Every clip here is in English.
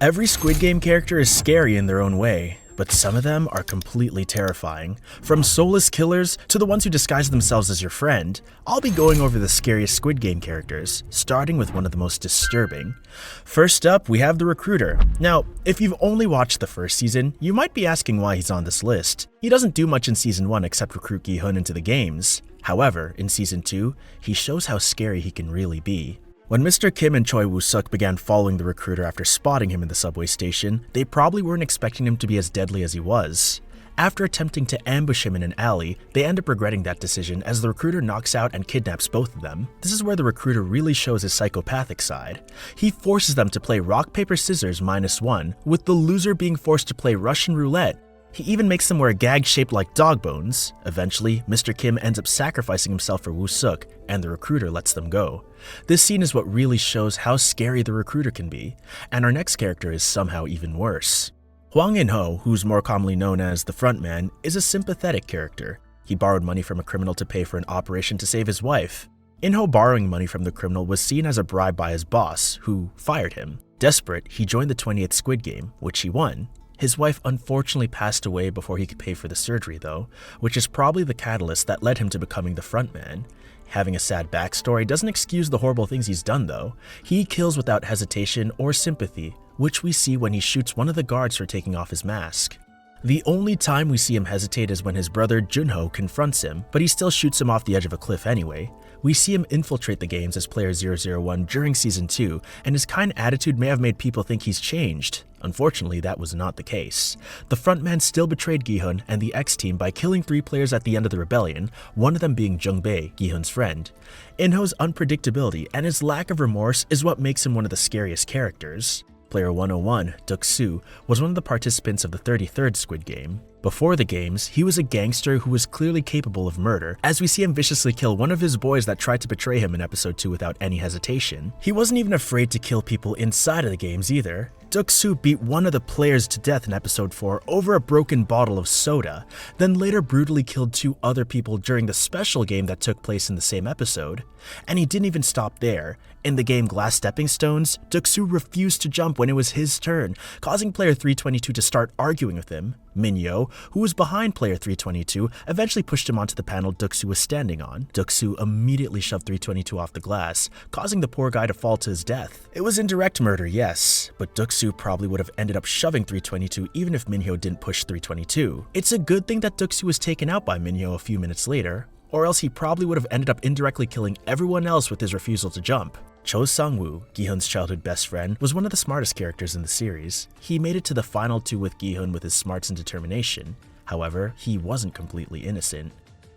Every Squid Game character is scary in their own way, but some of them are completely terrifying. From soulless killers to the ones who disguise themselves as your friend, I'll be going over the scariest Squid Game characters, starting with one of the most disturbing. First up, we have the Recruiter. Now, if you've only watched the first season, you might be asking why he's on this list. He doesn't do much in Season 1 except recruit Gi-hun into the games. However, in Season 2, he shows how scary he can really be. When Mr. Kim and Choi Woo-suk began following the Recruiter after spotting him in the subway station, they probably weren't expecting him to be as deadly as he was. After attempting to ambush him in an alley, they end up regretting that decision as the Recruiter knocks out and kidnaps both of them. This is where the Recruiter really shows his psychopathic side. He forces them to play rock, paper, scissors -1, with the loser being forced to play Russian roulette. He even makes them wear gags shaped like dog bones. Eventually, Mr. Kim ends up sacrificing himself for Woo-suk, and the Recruiter lets them go. This scene is what really shows how scary the Recruiter can be, and our next character is somehow even worse. Hwang In-ho, who's more commonly known as the Frontman, is a sympathetic character. He borrowed money from a criminal to pay for an operation to save his wife. In-ho borrowing money from the criminal was seen as a bribe by his boss, who fired him. Desperate, he joined the 28th Squid Game, which he won. His wife unfortunately passed away before he could pay for the surgery though, which is probably the catalyst that led him to becoming the frontman. Having a sad backstory doesn't excuse the horrible things he's done though. He kills without hesitation or sympathy, which we see when he shoots one of the guards for taking off his mask. The only time we see him hesitate is when his brother Junho confronts him, but he still shoots him off the edge of a cliff anyway. We see him infiltrate the games as Player 001 during Season 2, and his kind attitude may have made people think he's changed. Unfortunately, that was not the case. The frontman still betrayed Gi-hun and the X-Team by killing 3 players at the end of the rebellion, one of them being Jung-bae, Gi-hun's friend. In-ho's unpredictability and his lack of remorse is what makes him one of the scariest characters. Player 101, Duk-soo, was one of the participants of the 33rd Squid Game. Before the games, he was a gangster who was clearly capable of murder, as we see him viciously kill one of his boys that tried to betray him in episode 2 without any hesitation. He wasn't even afraid to kill people inside of the games either. Duk-soo beat one of the players to death in episode 4 over a broken bottle of soda, then later brutally killed 2 other people during the special game that took place in the same episode. And he didn't even stop there. In the game Glass Stepping Stones, Duk-soo refused to jump when it was his turn, causing player 322 to start arguing with him. Min-yo, who was behind player 322, eventually pushed him onto the panel Duk-soo was standing on. Duk-soo immediately shoved 322 off the glass, causing the poor guy to fall to his death. It was indirect murder, yes, but Duk-soo probably would have ended up shoving 322 even if Min-yo didn't push 322. It's a good thing that Duk-soo was taken out by Min-yo a few minutes later, or else he probably would have ended up indirectly killing everyone else with his refusal to jump. Cho Sang-woo, Gi-hun's childhood best friend, was one of the smartest characters in the series. He made it to the final 2 with Gi-hun with his smarts and determination. However, he wasn't completely innocent.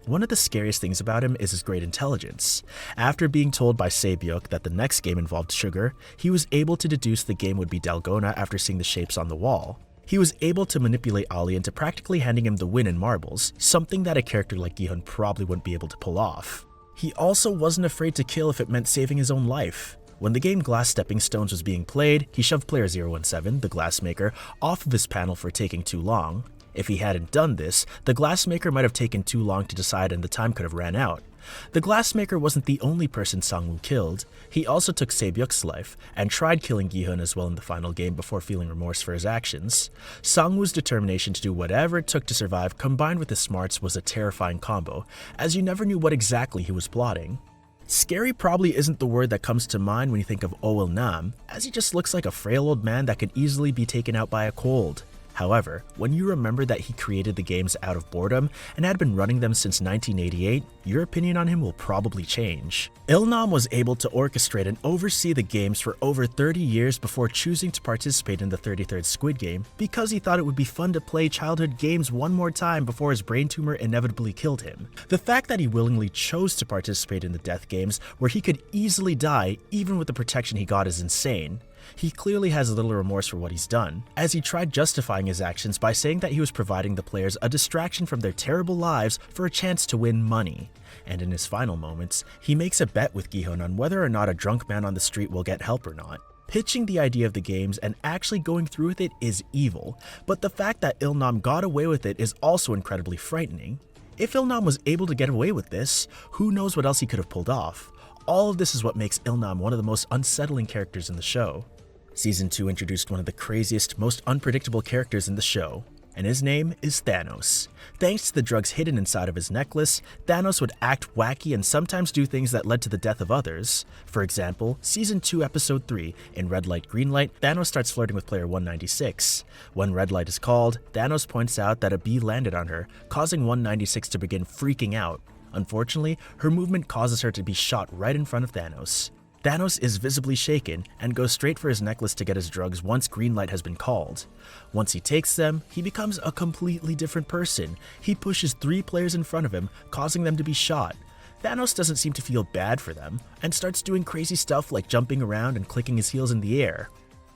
One of the scariest things about him is his great intelligence. After being told by Se-byuk that the next game involved sugar, he was able to deduce the game would be Dalgona after seeing the shapes on the wall. He was able to manipulate Ali into practically handing him the win in marbles, something that a character like Gi-hun probably wouldn't be able to pull off. He also wasn't afraid to kill if it meant saving his own life. When the game Glass Stepping Stones was being played, he shoved player 017, the glassmaker, off of his panel for taking too long. If he hadn't done this, the glassmaker might have taken too long to decide and the time could have ran out. The glassmaker wasn't the only person Sang-woo killed. He also took Se-byuk's life and tried killing Gi-hun as well in the final game before feeling remorse for his actions. Sang-woo's determination to do whatever it took to survive combined with his smarts was a terrifying combo, as you never knew what exactly he was plotting. Scary probably isn't the word that comes to mind when you think of Oh Il-nam, as he just looks like a frail old man that could easily be taken out by a cold. However, when you remember that he created the games out of boredom and had been running them since 1988, your opinion on him will probably change. Il-nam was able to orchestrate and oversee the games for over 30 years before choosing to participate in the 33rd Squid Game because he thought it would be fun to play childhood games one more time before his brain tumor inevitably killed him. The fact that he willingly chose to participate in the death games where he could easily die even with the protection he got is insane. He clearly has little remorse for what he's done, as he tried justifying his actions by saying that he was providing the players a distraction from their terrible lives for a chance to win money. And in his final moments, he makes a bet with Gi-hun on whether or not a drunk man on the street will get help or not. Pitching the idea of the games and actually going through with it is evil, but the fact that Il-nam got away with it is also incredibly frightening. If Il-nam was able to get away with this, who knows what else he could have pulled off. All of this is what makes Il-nam one of the most unsettling characters in the show. Season 2 introduced one of the craziest, most unpredictable characters in the show, and his name is Thanos. Thanks to the drugs hidden inside of his necklace, Thanos would act wacky and sometimes do things that led to the death of others. For example, Season 2 Episode 3, in Red Light Green Light, Thanos starts flirting with player 196. When red light is called, Thanos points out that a bee landed on her, causing 196 to begin freaking out. Unfortunately, her movement causes her to be shot right in front of Thanos. Thanos is visibly shaken and goes straight for his necklace to get his drugs once green light has been called. Once he takes them, he becomes a completely different person. He pushes 3 players in front of him, causing them to be shot. Thanos doesn't seem to feel bad for them, and starts doing crazy stuff like jumping around and clicking his heels in the air.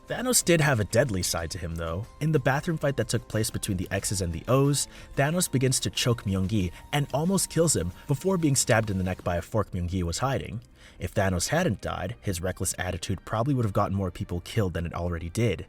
Thanos did have a deadly side to him though. In the bathroom fight that took place between the X's and the O's, Thanos begins to choke Myung-gi and almost kills him before being stabbed in the neck by a fork Myung-gi was hiding. If Thanos hadn't died, his reckless attitude probably would have gotten more people killed than it already did.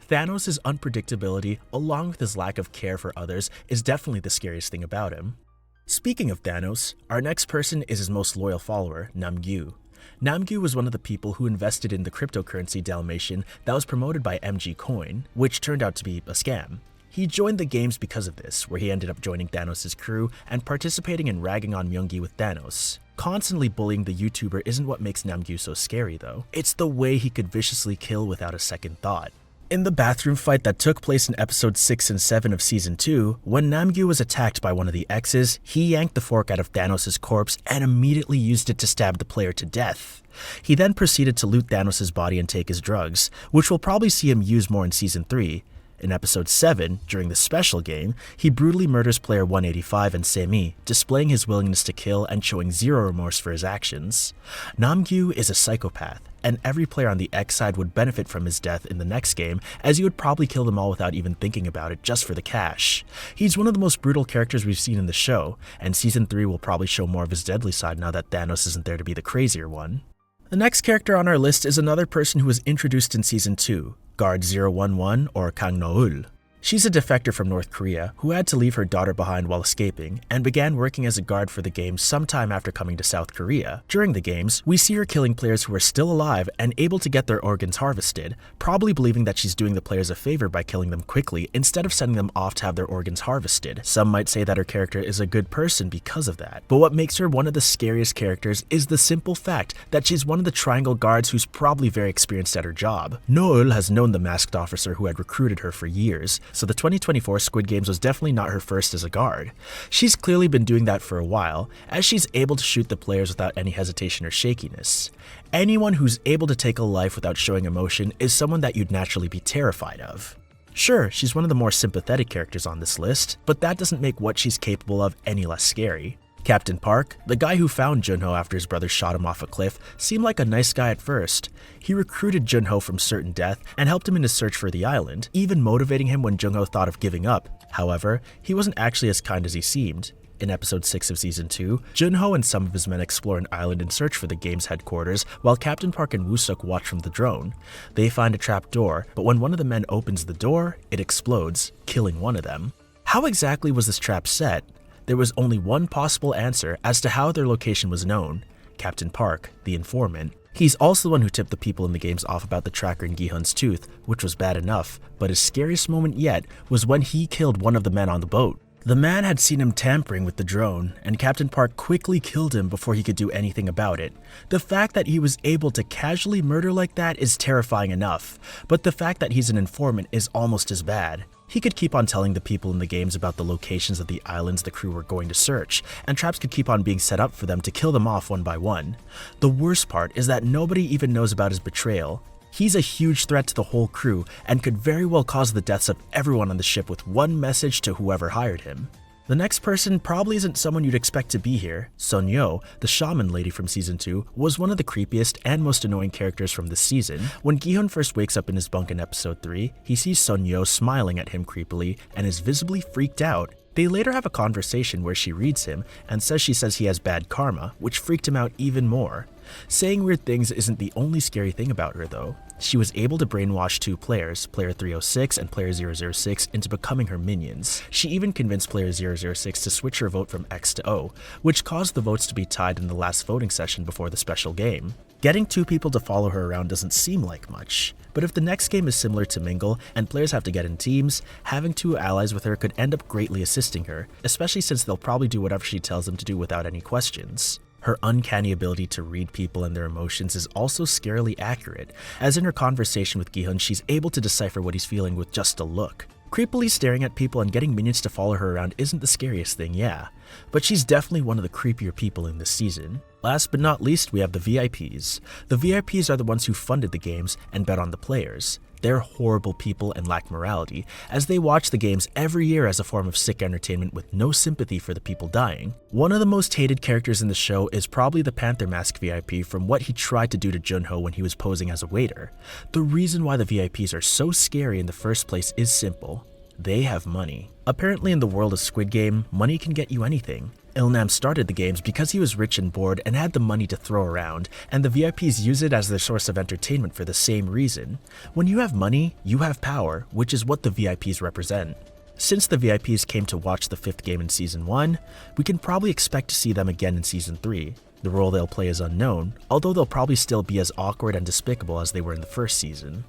Thanos' unpredictability, along with his lack of care for others, is definitely the scariest thing about him. Speaking of Thanos, our next person is his most loyal follower, Namgyu. Namgyu was one of the people who invested in the cryptocurrency Dalmatian that was promoted by MG Coin, which turned out to be a scam. He joined the games because of this, where he ended up joining Thanos' crew and participating in ragging on Myung-gi with Thanos. Constantly bullying the YouTuber isn't what makes Namgyu so scary though. It's the way he could viciously kill without a second thought. In the bathroom fight that took place in episodes 6 and 7 of Season 2, when Namgyu was attacked by one of the X's, he yanked the fork out of Thanos' corpse and immediately used it to stab the player to death. He then proceeded to loot Thanos' body and take his drugs, which we'll probably see him use more in Season 3. In episode 7, during the special game, he brutally murders player 185 and Semi, displaying his willingness to kill and showing zero remorse for his actions. Namgyu is a psychopath, and every player on the X side would benefit from his death in the next game, as he would probably kill them all without even thinking about it just for the cash. He's one of the most brutal characters we've seen in the show, and Season 3 will probably show more of his deadly side now that Thanos isn't there to be the crazier one. The next character on our list is another person who was introduced in Season 2, Guard 011 or Kang No-ul. She's a defector from North Korea who had to leave her daughter behind while escaping and began working as a guard for the games sometime after coming to South Korea. During the games, we see her killing players who are still alive and able to get their organs harvested, probably believing that she's doing the players a favor by killing them quickly instead of sending them off to have their organs harvested. Some might say that her character is a good person because of that, but what makes her one of the scariest characters is the simple fact that she's one of the Triangle guards who's probably very experienced at her job. No-ul has known the masked officer who had recruited her for years, so the 2024 Squid Games was definitely not her first as a guard. She's clearly been doing that for a while, as she's able to shoot the players without any hesitation or shakiness. Anyone who's able to take a life without showing emotion is someone that you'd naturally be terrified of. Sure, she's one of the more sympathetic characters on this list, but that doesn't make what she's capable of any less scary. Captain Park, the guy who found Junho after his brother shot him off a cliff, seemed like a nice guy at first. He recruited Junho from certain death and helped him in his search for the island, even motivating him when Junho thought of giving up. However, he wasn't actually as kind as he seemed. In episode 6 of Season 2, Junho and some of his men explore an island in search for the game's headquarters while Captain Park and Woo-suk watch from the drone. They find a trap door, but when one of the men opens the door, it explodes, killing one of them. How exactly was this trap set? There was only one possible answer as to how their location was known: Captain Park, the informant. He's also the one who tipped the people in the games off about the tracker in Gi-hun's tooth, which was bad enough, but his scariest moment yet was when he killed one of the men on the boat. The man had seen him tampering with the drone, and Captain Park quickly killed him before he could do anything about it. The fact that he was able to casually murder like that is terrifying enough, but the fact that he's an informant is almost as bad. He could keep on telling the people in the games about the locations of the islands the crew were going to search, and traps could keep on being set up for them to kill them off one by one. The worst part is that nobody even knows about his betrayal. He's a huge threat to the whole crew and could very well cause the deaths of everyone on the ship with one message to whoever hired him. The next person probably isn't someone you'd expect to be here. Sonyo, the shaman lady from Season 2, was one of the creepiest and most annoying characters from this season. When Gi-hun first wakes up in his bunk in episode 3, he sees Sonyo smiling at him creepily and is visibly freaked out. They later have a conversation where she reads him and says he has bad karma, which freaked him out even more. Saying weird things isn't the only scary thing about her though. She was able to brainwash two players, player 306 and player 006, into becoming her minions. She even convinced player 006 to switch her vote from X to O, which caused the votes to be tied in the last voting session before the special game. Getting two people to follow her around doesn't seem like much, but if the next game is similar to Mingle and players have to get in teams, having two allies with her could end up greatly assisting her, especially since they'll probably do whatever she tells them to do without any questions. Her uncanny ability to read people and their emotions is also scarily accurate, as in her conversation with Gi-hun she's able to decipher what he's feeling with just a look. Creepily staring at people and getting minions to follow her around isn't the scariest thing, yeah, but she's definitely one of the creepier people in this season. Last but not least, we have the VIPs. The VIPs are the ones who funded the games and bet on the players. They're horrible people and lack morality, as they watch the games every year as a form of sick entertainment with no sympathy for the people dying. One of the most hated characters in the show is probably the Panther Mask VIP from what he tried to do to Junho when he was posing as a waiter. The reason why the VIPs are so scary in the first place is simple. They have money. Apparently in the world of Squid Game, money can get you anything. Ilnam started the games because he was rich and bored and had the money to throw around, and the VIPs use it as their source of entertainment for the same reason. When you have money, you have power, which is what the VIPs represent. Since the VIPs came to watch the 5th game in Season 1, we can probably expect to see them again in Season 3. The role they'll play is unknown, although they'll probably still be as awkward and despicable as they were in the first season.